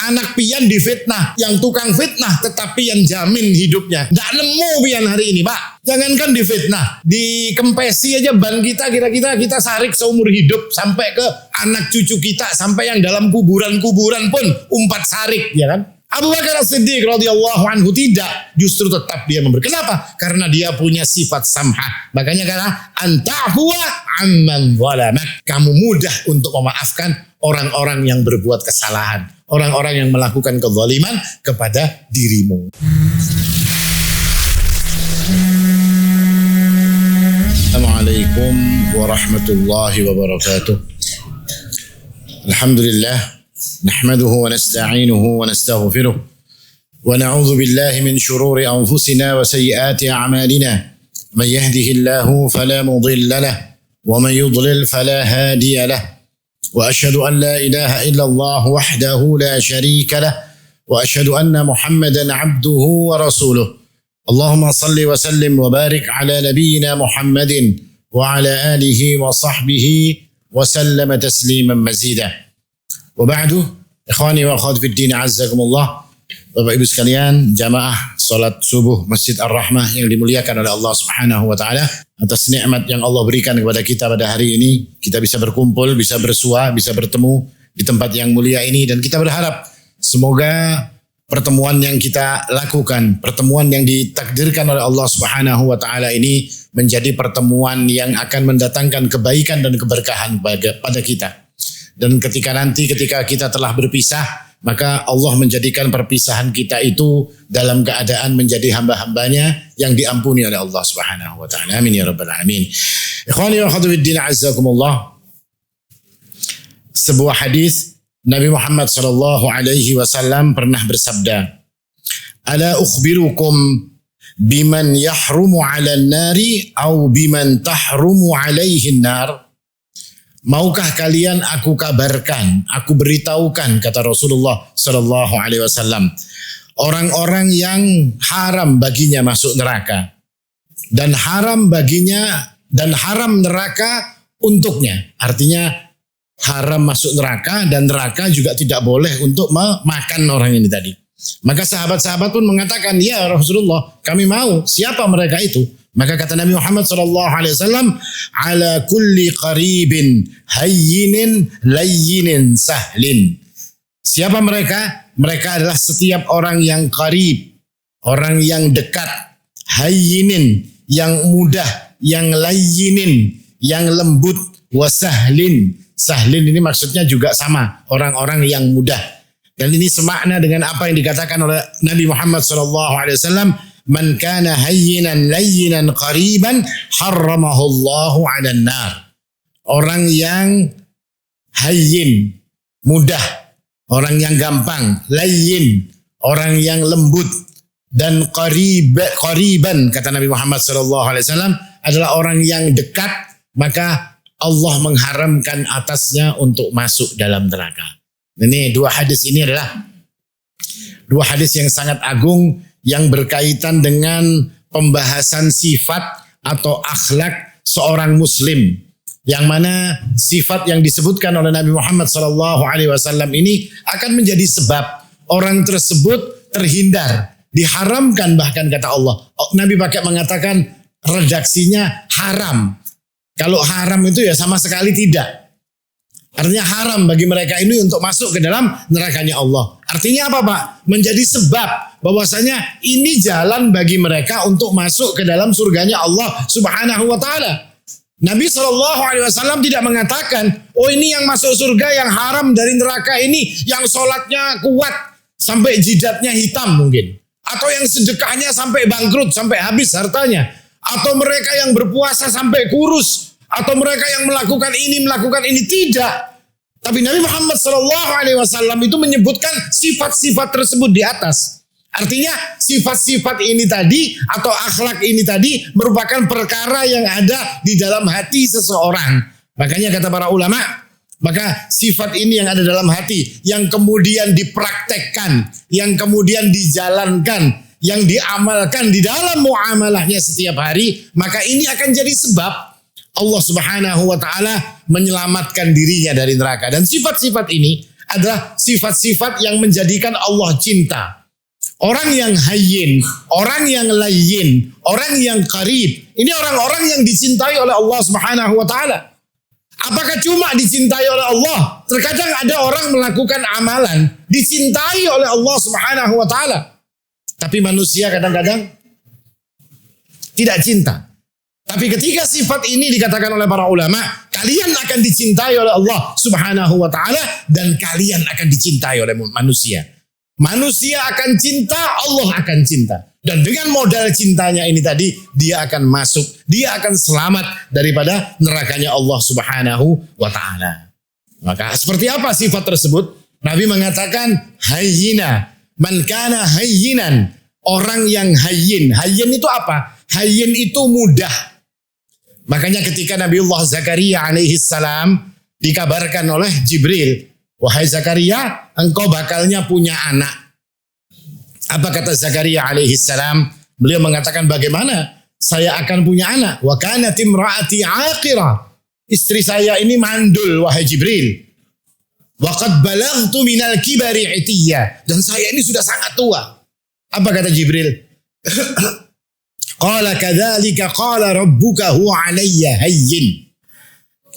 Anak pian difitnah, yang tukang fitnah tetapi yang jamin hidupnya. Nggak nemu pian hari ini, Pak. Jangankan difitnah, dikempesi aja ban kita kira-kira kita sarik seumur hidup sampai ke anak cucu kita, sampai yang dalam kuburan-kuburan pun umpat sarik, ya kan? Abu Bakar As-Siddiq radhiyallahu anhu tidak, justru tetap dia memberi. Kenapa? Karena dia punya sifat samhah. Makanya kata antahwa amman zalamak. Kamu mudah untuk memaafkan orang-orang yang berbuat kesalahan, orang-orang yang melakukan kezaliman kepada dirimu. Assalamualaikum warahmatullahi wabarakatuh. Alhamdulillah. نحمده ونستعينه ونستغفره ونعوذ بالله من شرور أنفسنا وسيئات أعمالنا من يهده الله فلا مضل له ومن يضلل فلا هادي له وأشهد أن لا إله إلا الله وحده لا شريك له وأشهد أن محمدا عبده ورسوله اللهم صل وسلم وبارك على نبينا محمد وعلى آله وصحبه وسلم تسليما مزيدا. Waba'du, ikhwani wa akhwati fid din azzakumullah. Bapak Ibu sekalian, jamaah salat subuh Masjid Ar-Rahmah yang dimuliakan oleh Allah Subhanahu wa taala, atas nikmat yang Allah berikan kepada kita pada hari ini, kita bisa berkumpul, bisa bersua, bisa bertemu di tempat yang mulia ini, dan kita berharap semoga pertemuan yang kita lakukan, pertemuan yang ditakdirkan oleh Allah Subhanahu wa taala ini menjadi pertemuan yang akan mendatangkan kebaikan dan keberkahan pada kita. Dan ketika kita telah berpisah, maka Allah menjadikan perpisahan kita itu dalam keadaan menjadi hamba-hambanya yang diampuni oleh Allah Subhanahu wa taala. Amin ya rabbal alamin. Ikhwani wa akhwati fid din azzakumullah. Sebuah hadis Nabi Muhammad sallallahu alaihi wasallam pernah bersabda, "Ala ukhbirukum biman yahrumu 'alan nari au biman tahrumu 'alaihi an-nar?" Maukah kalian aku kabarkan, aku beritahukan, kata Rasulullah sallallahu alaihi wasallam, orang-orang yang haram baginya masuk neraka dan haram baginya dan haram neraka untuknya. Artinya haram masuk neraka dan neraka juga tidak boleh untuk memakan orang ini tadi. Maka sahabat-sahabat pun mengatakan, "Ya Rasulullah, kami mau." Siapa mereka itu? Maka kata Nabi Muhammad SAW, "Ala kulli qaribin hayyinin layyinin sahlin." Siapa mereka? Mereka adalah setiap orang yang qarib, orang yang dekat, hayyinin, yang mudah, yang layyinin, yang lembut, wasahlin. Sahlin ini maksudnya juga sama, orang-orang yang mudah. Dan ini semakna dengan apa yang dikatakan oleh Nabi Muhammad SAW, "Man kana hayyinan layyinan qariban harramahu Allahu 'alan nar." Orang yang hayyin, mudah, orang yang gampang, layyin, orang yang lembut, dan qariban kata Nabi Muhammad SAW adalah orang yang dekat, maka Allah mengharamkan atasnya untuk masuk dalam neraka. Ini dua hadis ini adalah dua hadis yang sangat agung yang berkaitan dengan pembahasan sifat atau akhlak seorang muslim, yang mana sifat yang disebutkan oleh Nabi Muhammad SAW ini akan menjadi sebab orang tersebut terhindar, diharamkan, bahkan kata Allah. Nabi pakai mengatakan redaksinya haram. Kalau haram itu ya sama sekali tidak. Artinya haram bagi mereka ini untuk masuk ke dalam nerakanya Allah. Artinya apa, Pak? Menjadi sebab bahwasanya ini jalan bagi mereka untuk masuk ke dalam surganya Allah Subhanahu wa taala. Nabi SAW tidak mengatakan, "Oh, ini yang masuk surga yang haram dari neraka ini yang sholatnya kuat sampai jidatnya hitam mungkin, atau yang sedekahnya sampai bangkrut, sampai habis hartanya, atau mereka yang berpuasa sampai kurus, atau mereka yang melakukan ini." Tidak. Tapi Nabi Muhammad SAW itu menyebutkan sifat-sifat tersebut di atas. Artinya sifat-sifat ini tadi atau akhlak ini tadi merupakan perkara yang ada di dalam hati seseorang. Makanya kata para ulama, maka sifat ini yang ada dalam hati, yang kemudian dipraktekkan, yang kemudian dijalankan, yang diamalkan di dalam muamalahnya setiap hari, maka ini akan jadi sebab Allah Subhanahu wa taala menyelamatkan dirinya dari neraka. Dan sifat-sifat ini adalah sifat-sifat yang menjadikan Allah cinta. Orang yang hayyin, orang yang layyin, orang yang qarib. Ini orang-orang yang dicintai oleh Allah Subhanahu wa taala. Apakah cuma dicintai oleh Allah? Terkadang ada orang melakukan amalan dicintai oleh Allah Subhanahu wa taala. Tapi manusia kadang-kadang tidak cinta. Tapi ketika sifat ini dikatakan oleh para ulama, kalian akan dicintai oleh Allah Subhanahu wa taala dan kalian akan dicintai oleh manusia. Manusia akan cinta, Allah akan cinta. Dan dengan modal cintanya ini tadi, dia akan masuk, dia akan selamat daripada nerakanya Allah Subhanahu wa ta'ala. Maka seperti apa sifat tersebut? Nabi mengatakan, hayyina, man kana hayyinan, orang yang hayyin. Hayyin itu apa? Hayyin itu mudah. Makanya ketika Nabiullah Zakaria alaihi salam dikabarkan oleh Jibril, wahai Zakaria, engkau bakalnya punya anak. Apa kata Zakaria alaihi salam? Beliau mengatakan, bagaimana saya akan punya anak? Wa kanat imraati aqira. Istri saya ini mandul, wahai Jibril. Wa qad balaghtu minal kibari itiyya. Dan saya ini sudah sangat tua. Apa kata Jibril? Qala kadzalika qala rabbuka huwa alayya hayyin.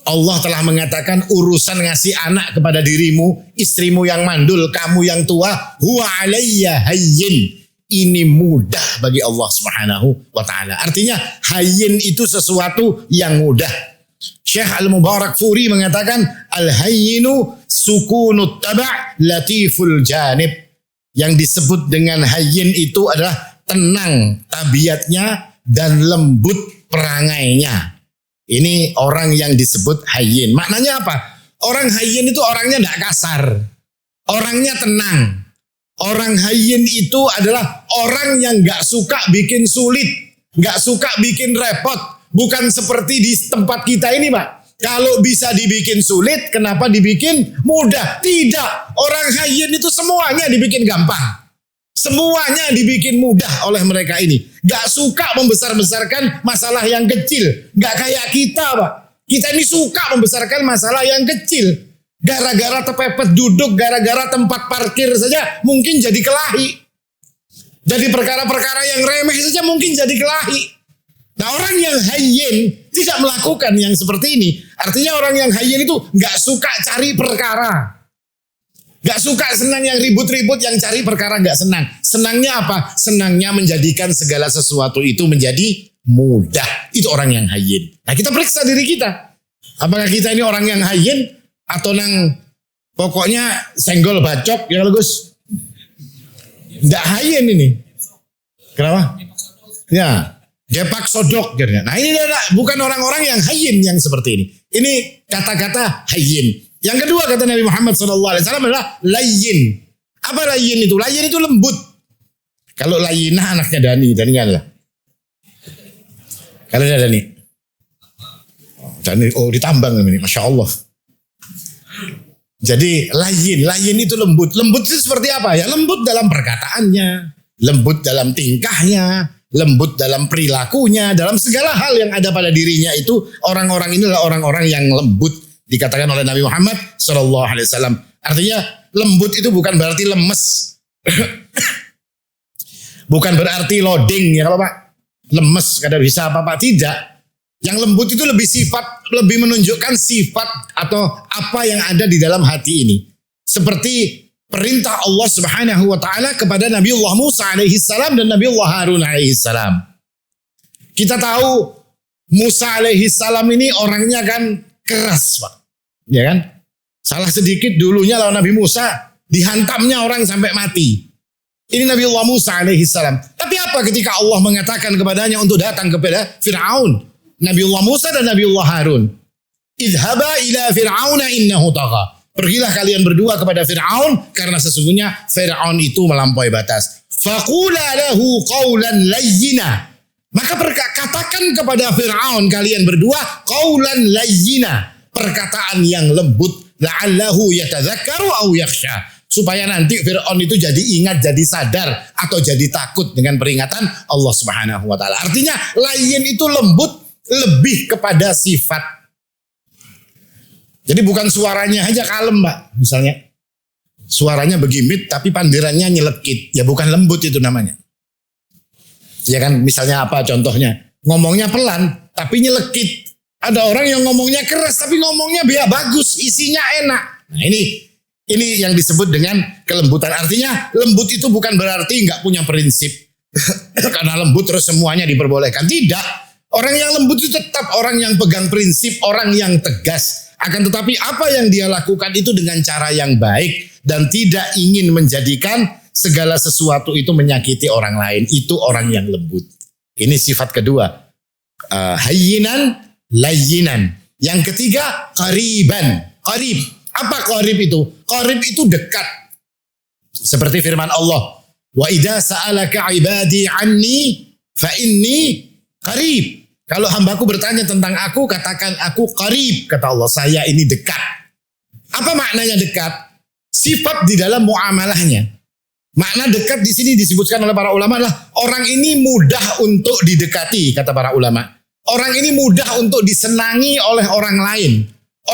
Allah telah mengatakan urusan ngasih anak kepada dirimu, istrimu yang mandul, kamu yang tua, huwa alayya hayyin. Ini mudah bagi Allah Subhanahu wa taala. Artinya hayyin itu sesuatu yang mudah. Syekh Al-Mubarakfuri mengatakan al-hayyinu sukunut taba' latiful janib. Yang disebut dengan hayyin itu adalah tenang tabiatnya dan lembut perangainya. Ini orang yang disebut hayyin. Maknanya apa? Orang hayyin itu orangnya tidak kasar. Orangnya tenang. Orang hayyin itu adalah orang yang gak suka bikin sulit. Gak suka bikin repot. Bukan seperti di tempat kita ini, Pak. Kalau bisa dibikin sulit, kenapa dibikin mudah? Tidak. Orang hayyin itu semuanya dibikin gampang. Semuanya dibikin mudah oleh mereka ini. Gak suka membesar-besarkan masalah yang kecil. Gak kayak kita, Pak. Kita ini suka membesarkan masalah yang kecil. Gara-gara terpepet duduk, gara-gara tempat parkir saja mungkin jadi kelahi. Jadi perkara-perkara yang remeh saja mungkin jadi kelahi. Nah, orang yang hayyin tidak melakukan yang seperti ini. Artinya orang yang hayyin itu gak suka cari perkara. Gak suka senang yang ribut-ribut, yang cari perkara gak senang. Senangnya apa? Senangnya menjadikan segala sesuatu itu menjadi mudah. Itu orang yang hayyin. Nah, kita periksa diri kita. Apakah kita ini orang yang hayyin atau nang pokoknya senggol bacok ya Gus? Gak hayyin ini. Kenapa? Ya, depak sodok. Nah, ini bukan orang-orang yang hayyin yang seperti ini. Ini kata-kata hayyin. Yang kedua kata Nabi Muhammad SAW adalah layyin. Apa layyin itu? Layyin itu lembut. Kalau layyinah anaknya Dani. Dani adalah. Kalau ada Dani. Dani, ditambang ini. Masya Allah. Jadi layyin. Layyin itu lembut. Lembut itu seperti apa? Ya lembut dalam perkataannya. Lembut dalam tingkahnya. Lembut dalam perilakunya. Dalam segala hal yang ada pada dirinya itu. Orang-orang ini adalah orang-orang yang lembut. Dikatakan oleh Nabi Muhammad SAW. Artinya lembut itu bukan berarti lemes. Bukan berarti loading ya kalau Pak. Lemes kada bisa apa-apa. Tidak. Yang lembut itu lebih menunjukkan sifat atau apa yang ada di dalam hati ini. Seperti perintah Allah Subhanahu wa taala kepada Nabiullah Musa alaihi salam dan Nabiullah Harun alaihi salam. Kita tahu Musa alaihi salam ini orangnya kan keras, Pak. Ya kan? Salah sedikit dulunya lawan Nabi Musa, dihantamnya orang sampai mati. Ini Nabiullah Musa alaihi salam. Tapi apa ketika Allah mengatakan kepadanya untuk datang kepada Fir'aun? Nabiullah Musa dan Nabiullah Harun. Idhaba ila Fir'auna innahu tagha. Pergilah kalian berdua kepada Fir'aun karena sesungguhnya Fir'aun itu melampaui batas. Faqula lahu qawlan layyina. Maka katakan kepada Fir'aun kalian berdua qawlan layyina. Perkataan yang lembut. La'allahu yatadzakkaru au yakhsha. Supaya nanti Fir'aun itu jadi ingat, jadi sadar. Atau jadi takut dengan peringatan Allah Subhanahu wa ta'ala. Artinya layyin itu lembut lebih kepada sifat. Jadi bukan suaranya aja kalem Mbak. Misalnya. Suaranya begimit tapi pandirannya nyelekit. Ya bukan lembut itu namanya. Ya kan, misalnya apa contohnya? Ngomongnya pelan tapi nyelekit. Ada orang yang ngomongnya keras tapi ngomongnya bagus, isinya enak. Nah ini yang disebut dengan kelembutan. Artinya lembut itu bukan berarti nggak punya prinsip. Karena lembut terus semuanya diperbolehkan. Tidak. Orang yang lembut itu tetap orang yang pegang prinsip, orang yang tegas. Akan tetapi apa yang dia lakukan itu dengan cara yang baik dan tidak ingin menjadikan segala sesuatu itu menyakiti orang lain. Itu orang yang lembut. Ini sifat kedua. Hayyinan, layyinan. Yang ketiga, qariban. Qarib. Apa qarib itu? Qarib itu dekat. Seperti firman Allah. Wa idza sa'alaka ibadi anni fa inni qarib. Kalau hambaku bertanya tentang aku, katakan aku qarib. Kata Allah, saya ini dekat. Apa maknanya dekat? Sifat di dalam muamalahnya. Makna dekat di sini disebutkan oleh para ulama adalah orang ini mudah untuk didekati, kata para ulama. Orang ini mudah untuk disenangi oleh orang lain.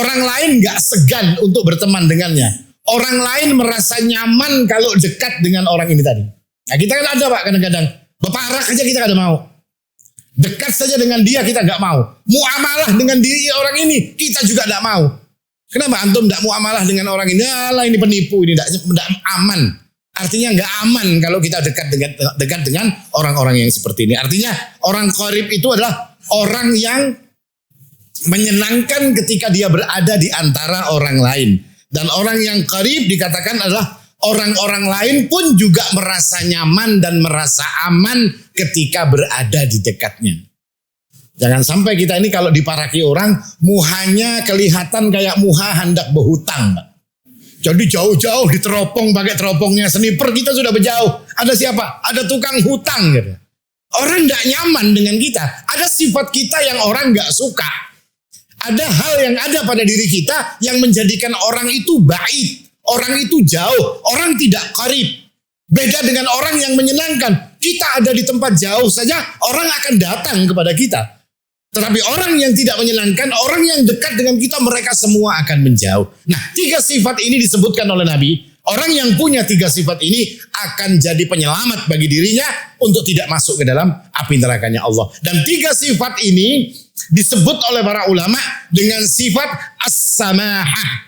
Orang lain gak segan untuk berteman dengannya. Orang lain merasa nyaman kalau dekat dengan orang ini tadi. Nah kita kan ada Pak kadang-kadang. Beparak aja kita gak ada mau. Dekat saja dengan dia kita gak mau. Muamalah dengan diri orang ini kita juga gak mau. Kenapa antum gak muamalah dengan orang ini? Alah ini penipu, ini gak aman. Artinya gak aman kalau kita dekat dengan orang-orang yang seperti ini. Artinya orang qarib itu adalah orang yang menyenangkan ketika dia berada di antara orang lain. Dan orang yang qarib dikatakan adalah orang-orang lain pun juga merasa nyaman dan merasa aman ketika berada di dekatnya. Jangan sampai kita ini kalau diparaki orang, muhanya kelihatan kayak muha hendak berhutang. Jadi jauh-jauh diteropong pakai teropongnya sniper, kita sudah berjauh. Ada siapa? Ada tukang hutang. Gitu. Orang tidak nyaman dengan kita. Ada sifat kita yang orang gak suka. Ada hal yang ada pada diri kita yang menjadikan orang itu baik. Orang itu jauh, orang tidak qarib. Beda dengan orang yang menyenangkan. Kita ada di tempat jauh saja, orang akan datang kepada kita. Tetapi orang yang tidak menyenangkan, orang yang dekat dengan kita, mereka semua akan menjauh. Nah, 3 sifat ini disebutkan oleh Nabi. Orang yang punya 3 sifat ini akan jadi penyelamat bagi dirinya untuk tidak masuk ke dalam api nerakanya Allah. Dan 3 sifat ini disebut oleh para ulama dengan sifat as-samahah.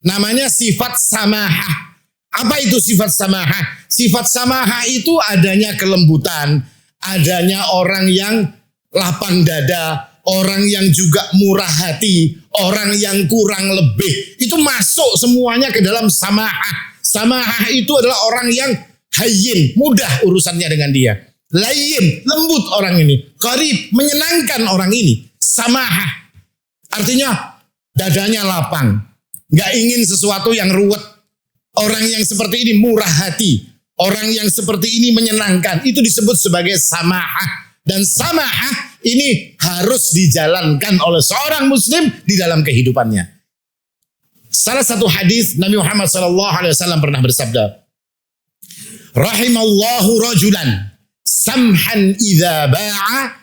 Namanya sifat samahah. Apa itu sifat samahah? Sifat samahah itu adanya kelembutan, adanya orang yang lapang dada, orang yang juga murah hati, orang yang kurang lebih. Itu masuk semuanya ke dalam samahah. Samahah itu adalah orang yang hayyin, mudah urusannya dengan dia. Layyin, lembut orang ini. Qarib, menyenangkan orang ini. Samahah. Artinya dadanya lapang. Gak ingin sesuatu yang ruwet. Orang yang seperti ini murah hati. Orang yang seperti ini menyenangkan. Itu disebut sebagai samahah. Dan samahah ini harus dijalankan oleh seorang muslim di dalam kehidupannya. Salah satu hadis Nabi Muhammad SAW pernah bersabda. Rahimallahu rajulan samhan idza ba'a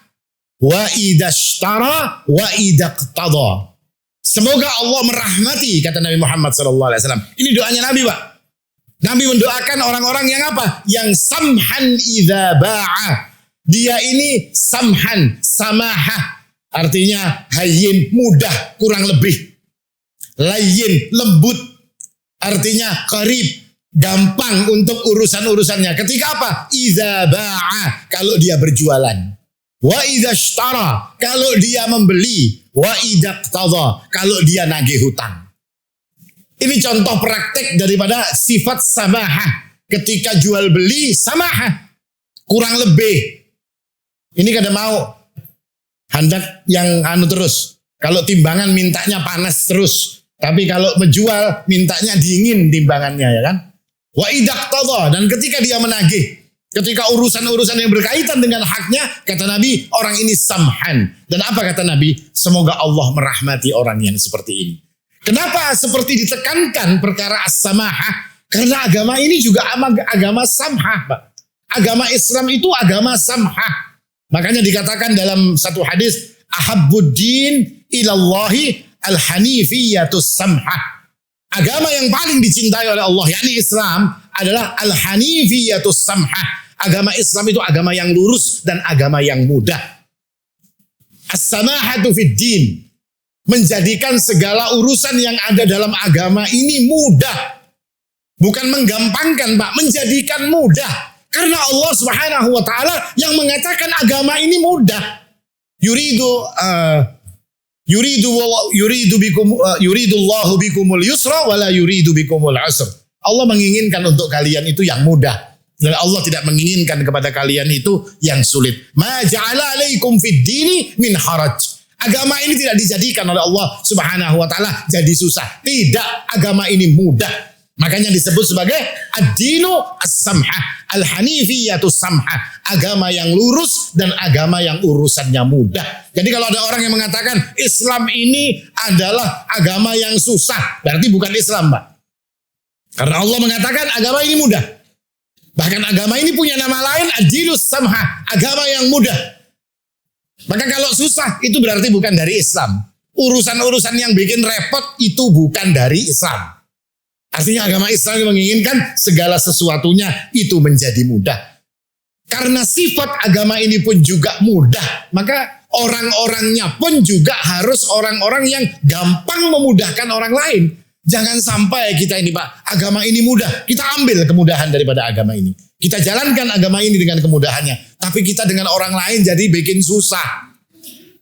wa idza ishtara wa idza iqtada. Semoga Allah merahmati, kata Nabi Muhammad SAW. Ini doanya Nabi, Pak. Nabi mendoakan orang-orang yang apa? Yang samhan idza ba'a. Dia ini samhan, samahah. Artinya hayyin, mudah, kurang lebih. Layyin, lembut. Artinya qarib, gampang untuk urusan-urusannya. Ketika apa? Idza ba'a, kalau dia berjualan. Wa idza ishtara, kalau dia membeli. Wa idza iqtada, kalau dia nagih hutang. Ini contoh praktek daripada sifat samahah. Ketika jual beli, samahah. Kurang lebih. Ini kada mau. Hendak yang terus. Kalau timbangan mintanya panas terus. Tapi kalau menjual mintanya dingin timbangannya, ya kan. Wa idza iqtada, dan ketika dia menagih. Ketika urusan-urusan yang berkaitan dengan haknya, kata Nabi, orang ini samhan. Dan apa kata Nabi? Semoga Allah merahmati orang yang seperti ini. Kenapa seperti ditekankan perkara as-samahah? Karena agama ini juga agama samhah, Pak. Agama Islam itu agama samhah. Makanya dikatakan dalam satu hadis, ahabbuddin ilallahi al-hanifiyatus samhah. Agama yang paling dicintai oleh Allah, yakni Islam, adalah al-hanifiyatus samhah. Agama Islam itu agama yang lurus dan agama yang mudah. As-samahatu fid din. Menjadikan segala urusan yang ada dalam agama ini mudah. Bukan menggampangkan, Pak, menjadikan mudah. Karena Allah Subhanahu wa taala yang mengatakan agama ini mudah. Yuridullahu bikumul yusra wala yuridu bikumul usra. Allah menginginkan untuk kalian itu yang mudah. Dan Allah tidak menginginkan kepada kalian itu yang sulit. Ma ja'ala alaikum fid dini min haraj. Agama ini tidak dijadikan oleh Allah Subhanahu wa taala jadi susah. Tidak, agama ini mudah. Makanya disebut sebagai ad-dinu as-samhah, al-hanifiyatus samhah, agama yang lurus dan agama yang urusannya mudah. Jadi kalau ada orang yang mengatakan Islam ini adalah agama yang susah, berarti bukan Islam, Pak. Karena Allah mengatakan agama ini mudah. Bahkan agama ini punya nama lain, ad-dinus samhah, agama yang mudah. Maka kalau susah itu berarti bukan dari Islam. Urusan-urusan yang bikin repot itu bukan dari Islam. Artinya agama Islam menginginkan segala sesuatunya itu menjadi mudah. Karena sifat agama ini pun juga mudah, maka orang-orangnya pun juga harus orang-orang yang gampang memudahkan orang lain. Jangan sampai kita ini, Pak, agama ini mudah, kita ambil kemudahan daripada agama ini. Kita jalankan agama ini dengan kemudahannya. Tapi kita dengan orang lain jadi bikin susah.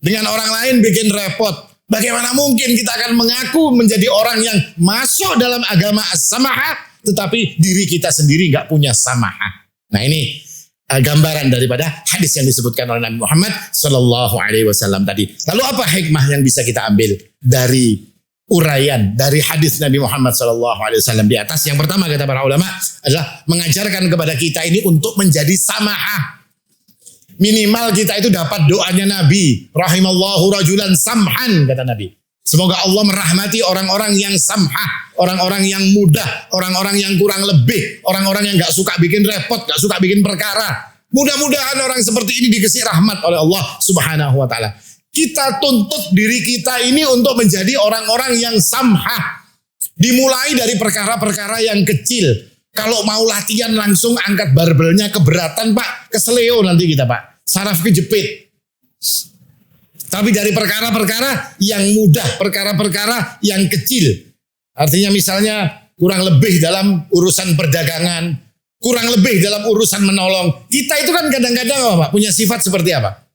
Dengan orang lain bikin repot. Bagaimana mungkin kita akan mengaku menjadi orang yang masuk dalam agama as-samahah, tetapi diri kita sendiri gak punya samahah. Nah ini gambaran daripada hadis yang disebutkan oleh Nabi Muhammad Sallallahu Alaihi Wasallam tadi. Lalu apa hikmah yang bisa kita ambil dari uraian dari hadis Nabi Muhammad Sallallahu Alaihi Wasallam di atas? Yang pertama kata para ulama adalah mengajarkan kepada kita ini untuk menjadi samahah. Minimal kita itu dapat doanya Nabi. Rahimallahu rajulan samhan, kata Nabi. Semoga Allah merahmati orang-orang yang samhah, orang-orang yang mudah, orang-orang yang kurang lebih, orang-orang yang gak suka bikin repot, gak suka bikin perkara. Mudah-mudahan orang seperti ini dikasih rahmat oleh Allah Subhanahu wa taala. Kita tuntut diri kita ini untuk menjadi orang-orang yang samhah. Dimulai dari perkara-perkara yang kecil. Kalau mau latihan langsung angkat barbelnya keberatan, Pak. Keseleo nanti kita, Pak. Saraf kejepit. Tapi dari perkara-perkara yang mudah, perkara-perkara yang kecil. Artinya misalnya kurang lebih dalam urusan perdagangan, kurang lebih dalam urusan menolong. Kita itu kan kadang-kadang, Pak, punya sifat seperti apa?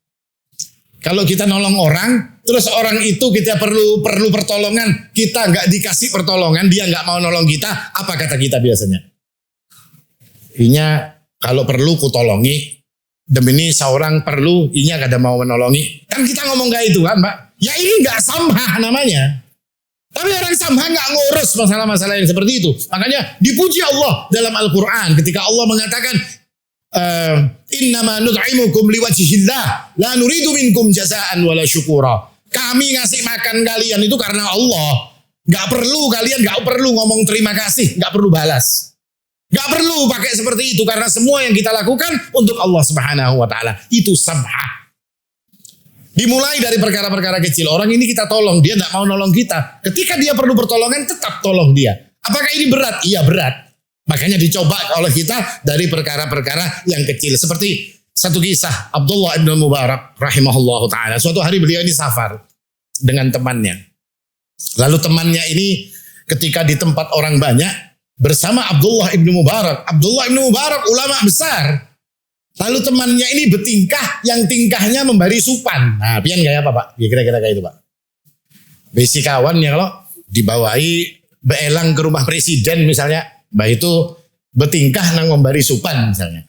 Kalau kita nolong orang, terus orang itu kita perlu pertolongan, kita nggak dikasih pertolongan, dia nggak mau nolong kita, apa kata kita biasanya? Inya kalau perlu ku tolongi, demi ini seorang perlu, inya kada mau menolongi. Kan kita ngomong kayak itu kan, Pak. Ya ini nggak samhah namanya. Tapi orang samhah nggak ngurus masalah-masalah yang seperti itu. Makanya dipuji Allah dalam Al-Quran ketika Allah mengatakan, innama nut'imukum liwajhillah la nuridu minkum jazaan wala syukura. Kami ngasih makan kalian itu karena Allah. Nggak perlu kalian nggak perlu ngomong terima kasih, nggak perlu balas. Gak perlu pakai seperti itu karena semua yang kita lakukan untuk Allah Subhanahu wa taala. Itu samhah. Dimulai dari perkara-perkara kecil. Orang ini kita tolong, dia gak mau nolong kita. Ketika dia perlu pertolongan, tetap tolong dia. Apakah ini berat? Iya berat. Makanya dicoba oleh kita dari perkara-perkara yang kecil. Seperti satu kisah Abdullah ibn Mubarak rahimahullahu ta'ala. Suatu hari beliau ini safar dengan temannya. Lalu temannya ini ketika di tempat orang banyak, bersama Abdullah ibn Mubarak. Abdullah ibn Mubarak ulama besar. Lalu temannya ini bertingkah yang tingkahnya memberi supan. Nah, pian kayak apa, Pak? Ya, kira-kira kayak itu, Pak. Besi kawan ya kalau dibawahi beelang ke rumah presiden misalnya, bah itu bertingkah nang memberi supan misalnya.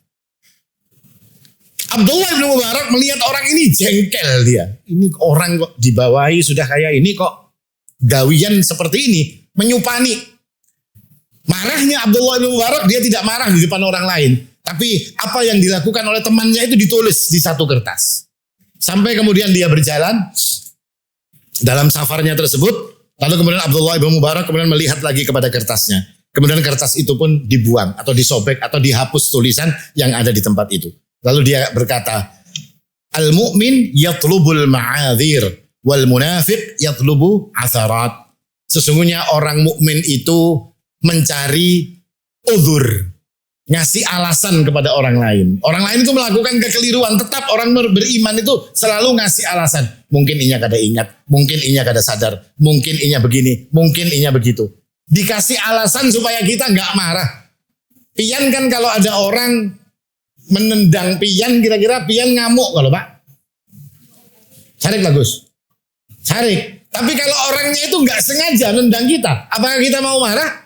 Abdullah ibn Mubarak melihat orang ini jengkel dia. Ini orang kok dibawahi sudah kayak ini kok gawian seperti ini, menyupani. Marahnya Abdullah bin Mubarak, dia tidak marah di depan orang lain. Tapi apa yang dilakukan oleh temannya itu ditulis di satu kertas. Sampai kemudian dia berjalan dalam safarnya tersebut. Lalu kemudian Abdullah bin Mubarak kemudian melihat lagi kepada kertasnya. Kemudian kertas itu pun dibuang atau disobek atau dihapus tulisan yang ada di tempat itu. Lalu dia berkata, Al-mu'min yatlubul ma'adhir wal munafiq yatlubu atharat. Sesungguhnya orang mukmin itu mencari uzur, ngasih alasan kepada orang lain. Orang lain itu melakukan kekeliruan, tetap orang beriman itu selalu ngasih alasan. Mungkin inya kada ingat, mungkin inya kada sadar, mungkin inya begini, mungkin inya begitu. Dikasih alasan supaya kita nggak marah. Pian kan kalau ada orang menendang Pian, kira-kira Pian ngamuk kalau Pak? Sarik lah Gus. Sarik. Tapi kalau orangnya itu nggak sengaja nendang kita, apakah kita mau marah?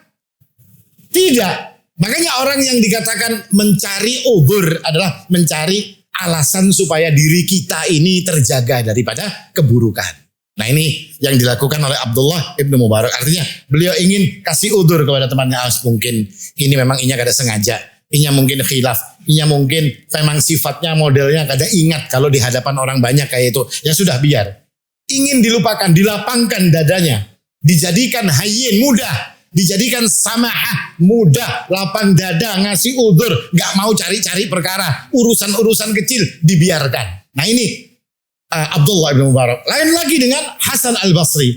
Tidak. Makanya orang yang dikatakan mencari ubur adalah mencari alasan supaya diri kita ini terjaga daripada keburukan. Nah ini yang dilakukan oleh Abdullah ibnu Mubarak. Artinya beliau ingin kasih udur kepada temannya. Mungkin ini memang inya kada sengaja. Inya mungkin khilaf. Inya mungkin memang sifatnya modelnya kada ingat kalau di hadapan orang banyak kayak itu. Ya sudah biar. Ingin dilupakan, dilapangkan dadanya. Dijadikan hayyin, mudah. Dijadikan samahah, mudah. Lapang dada, ngasih udur. Gak mau cari-cari perkara. Urusan-urusan kecil dibiarkan. Nah ini Abdullah bin Mubarak. Lain lagi dengan Hasan al-Basri.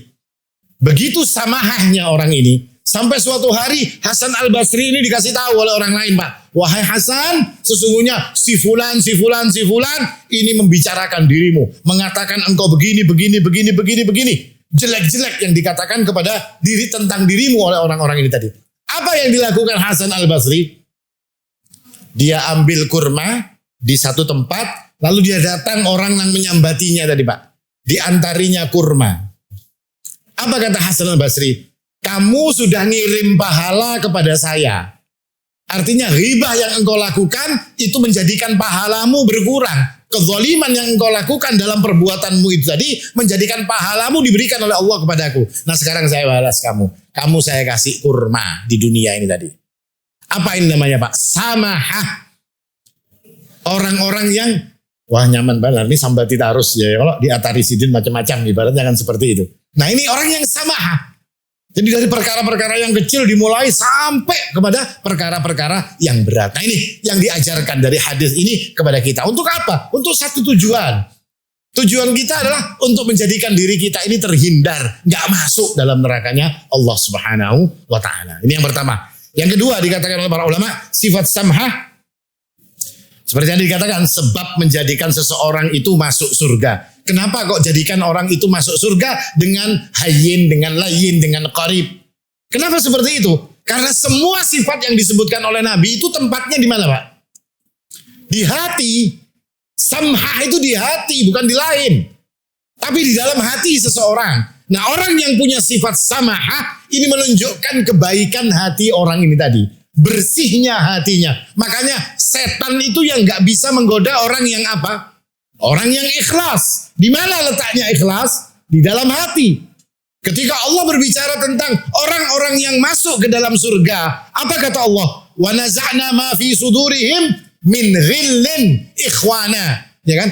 Begitu samahahnya orang ini. Sampai suatu hari Hasan al-Basri ini dikasih tahu oleh orang lain, Pak. Wahai Hasan, sesungguhnya si fulan ini membicarakan dirimu. Mengatakan engkau begini. Jelek-jelek yang dikatakan kepada diri tentang dirimu oleh orang-orang ini tadi. Apa yang dilakukan Hasan al-Basri? Dia ambil kurma di satu tempat. Lalu dia datang orang yang menyambatinya tadi Pak. Diantarinya kurma. Apa kata Hasan al-Basri? Kamu sudah ngirim pahala kepada saya. Artinya ghibah yang engkau lakukan itu menjadikan pahalamu berkurang. Kezaliman yang engkau lakukan dalam perbuatanmu itu tadi menjadikan pahalamu diberikan oleh Allah kepadaku. Nah sekarang saya balas kamu. Kamu saya kasih kurma di dunia ini tadi. Apa ini namanya Pak? Samahah. Orang-orang yang wah nyaman banget. Ini sambati tarus ya. Kalau di Atari Sidin macam-macam ibaratnya kan seperti itu. Nah ini orang yang samahah. Jadi dari perkara-perkara yang kecil dimulai sampai kepada perkara-perkara yang berat. Nah ini yang diajarkan dari hadis ini kepada kita. Untuk apa? Untuk satu tujuan. Tujuan kita adalah untuk menjadikan diri kita ini terhindar. Gak masuk dalam nerakanya Allah subhanahu wa ta'ala. Ini yang pertama. Yang kedua dikatakan oleh para ulama, sifat samhah. Seperti yang dikatakan, sebab menjadikan seseorang itu masuk surga. Kenapa kok jadikan orang itu masuk surga dengan hayyin, dengan layyin, dengan qarib? Kenapa seperti itu? Karena semua sifat yang disebutkan oleh Nabi itu tempatnya di mana Pak? Di hati. Samhah itu di hati, bukan di lain. Tapi di dalam hati seseorang. Nah orang yang punya sifat samahah ini menunjukkan kebaikan hati orang ini tadi. Bersihnya hatinya. Makanya setan itu yang gak bisa menggoda orang yang apa? Orang yang ikhlas. Di mana letaknya ikhlas? Di dalam hati. Ketika Allah berbicara tentang orang-orang yang masuk ke dalam surga, apa kata Allah? Wa naza'na ma fi sudurihim min ghillin ikhwana. Ya kan?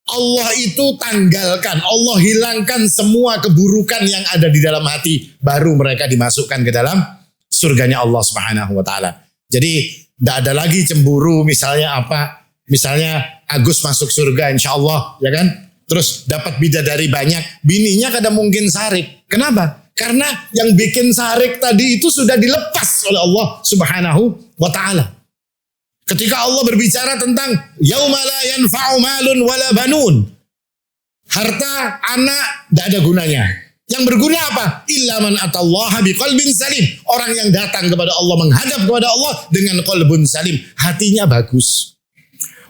Allah itu tanggalkan, Allah hilangkan semua keburukan yang ada di dalam hati, baru mereka dimasukkan ke dalam surganya Allah Subhanahu wa taala. Jadi tidak ada lagi cemburu misalnya apa? Misalnya Agus masuk surga insya Allah, ya kan? Terus dapat bidadari banyak, bininya kadang mungkin sarik. Kenapa? Karena yang bikin sarik tadi itu sudah dilepas oleh Allah Subhanahu wa taala. Ketika Allah berbicara tentang yauma la yanfa'u malun wala banun. Harta, anak tidak ada gunanya. Yang berguna apa? Illa man atallaha biqalbin salim. Orang yang datang kepada Allah, menghadap kepada Allah dengan qalbun salim. Hatinya bagus.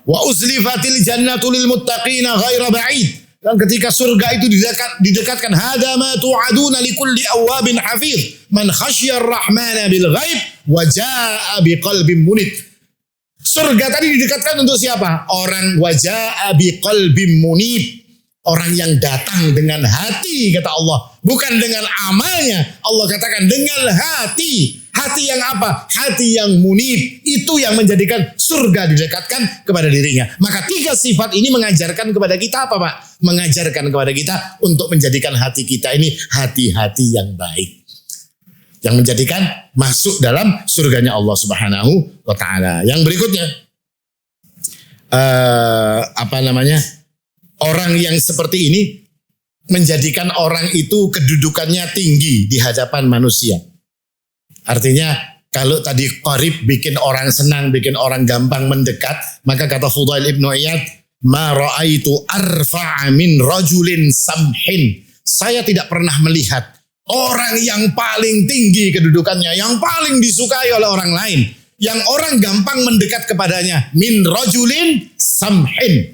Wa uzlifatil jannatu lil muttaqina ghaira ba'id. Dan ketika surga itu didekatkan, hada ma tu'aduna likulli awwabin hafiz. Man khasyar rahmana bil ghaib wa jaa'a biqalbin munib. Surga tadi didekatkan untuk siapa? Orang wajaa biqalbin munib. Orang yang datang dengan hati, kata Allah. Bukan dengan amalnya. Allah katakan dengan hati. Hati yang apa? Hati yang munib. Itu yang menjadikan surga didekatkan kepada dirinya. Maka 3 sifat ini mengajarkan kepada kita apa Pak? Mengajarkan kepada kita untuk menjadikan hati kita ini hati-hati yang baik. Yang menjadikan masuk dalam surganya Allah Subhanahu wa ta'ala. Yang berikutnya. Orang yang seperti ini menjadikan orang itu kedudukannya tinggi di hadapan manusia. Artinya kalau tadi qarib bikin orang senang, bikin orang gampang mendekat, maka kata Fudail ibn Iyad, ma ra'aitu arfa'a min rajulin samhin. Saya tidak pernah melihat orang yang paling tinggi kedudukannya, yang paling disukai oleh orang lain, yang orang gampang mendekat kepadanya, min rajulin samhin,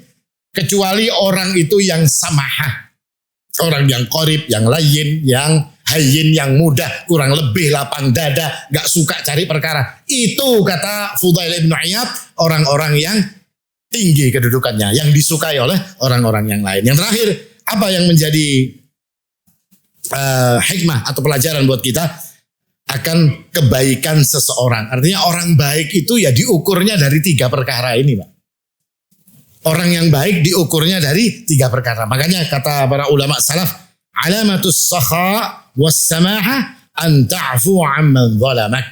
kecuali orang itu yang samahah, orang yang qarib, yang layyin, yang hayyin, yang mudah, kurang lebih lapang dada, gak suka cari perkara. Itu kata Fudail ibn Iyad, orang-orang yang tinggi kedudukannya, yang disukai oleh orang-orang yang lain. Yang terakhir, apa yang menjadi hikmah atau pelajaran buat kita akan kebaikan seseorang. Artinya orang baik itu ya diukurnya dari 3 perkara ini, Pak. Orang yang baik diukurnya dari 3 perkara. Makanya kata para ulama salaf, alamatus sakha was samaha an ta'fu amman zalamak.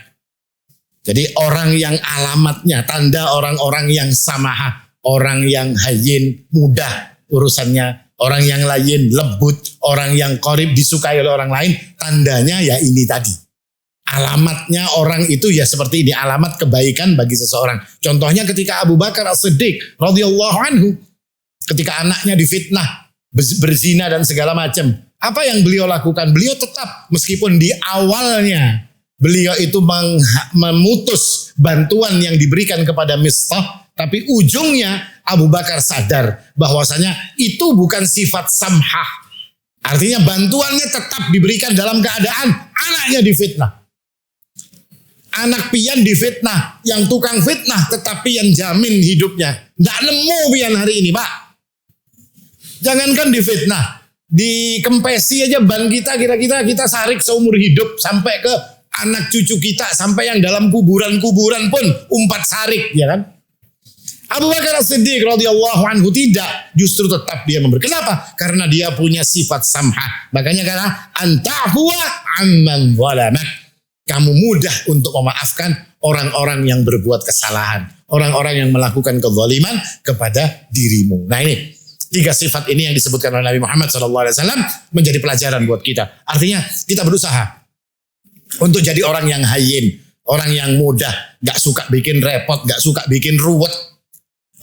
Jadi orang yang alamatnya, tanda orang-orang yang samaha, orang yang hayyin, mudah urusannya, orang yang layyin, lembut, orang yang qarib, disukai oleh orang lain, tandanya ya ini tadi. Alamatnya orang itu ya seperti ini, alamat kebaikan bagi seseorang. Contohnya ketika Abu Bakar As-Siddiq radhiyallahu anhu, ketika anaknya difitnah, berzina dan segala macam. Apa yang beliau lakukan? Beliau tetap, meskipun di awalnya beliau itu memutus bantuan yang diberikan kepada Mistah, tapi ujungnya Abu Bakar sadar bahwasanya itu bukan sifat samhah. Artinya bantuannya tetap diberikan dalam keadaan anaknya difitnah. Anak pian difitnah, yang tukang fitnah tetapi yang jamin hidupnya. Nggak nemu pian hari ini, Pak. Jangankan difitnah, dikempesi aja ban kita kita sarik seumur hidup sampai ke anak cucu kita, sampai yang dalam kuburan-kuburan pun umpat sarik, ya kan? Abu Bakar As-Siddiq radhiyallahu anhu tidak, justru tetap dia memberi. Kenapa? Karena dia punya sifat samhah. Makanya kata antahwa amman zalamak. Kamu mudah untuk memaafkan orang-orang yang berbuat kesalahan, orang-orang yang melakukan kezaliman kepada dirimu. Nah ini 3 sifat ini yang disebutkan oleh Nabi Muhammad SAW menjadi pelajaran buat kita. Artinya kita berusaha untuk jadi orang yang hayyin, orang yang mudah, gak suka bikin repot, gak suka bikin ruwet.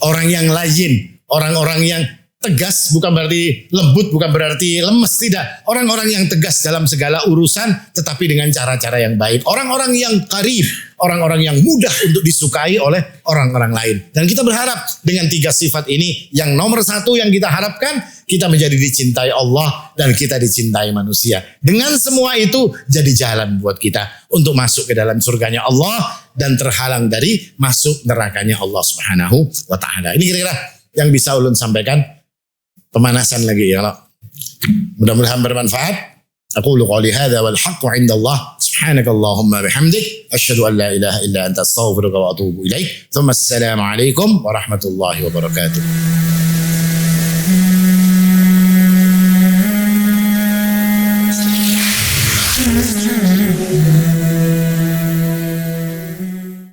Orang yang layyin, orang-orang yang tegas, bukan berarti lembut, bukan berarti lemes, tidak. Orang-orang yang tegas dalam segala urusan, tetapi dengan cara-cara yang baik. Orang-orang yang qarib, orang-orang yang mudah untuk disukai oleh orang-orang lain. Dan kita berharap dengan 3 sifat ini, yang nomor 1 yang kita harapkan, kita menjadi dicintai Allah dan kita dicintai manusia. Dengan semua itu jadi jalan buat kita untuk masuk ke dalam surganya Allah dan terhalang dari masuk nerakanya Allah Subhanahu wa taala. Ini kira-kira yang bisa ulun sampaikan. Pemanasan lagi ya. Mudah-mudahan bermanfaat. Aqulu qawli hadza wal haqqu 'inda Allah. Subhanakallahumma bihamdik asyhadu an la ilaha illa anta astaghfiruka wa atubu ilaik. Tsumma assalamu alaikum warahmatullahi wabarakatuh.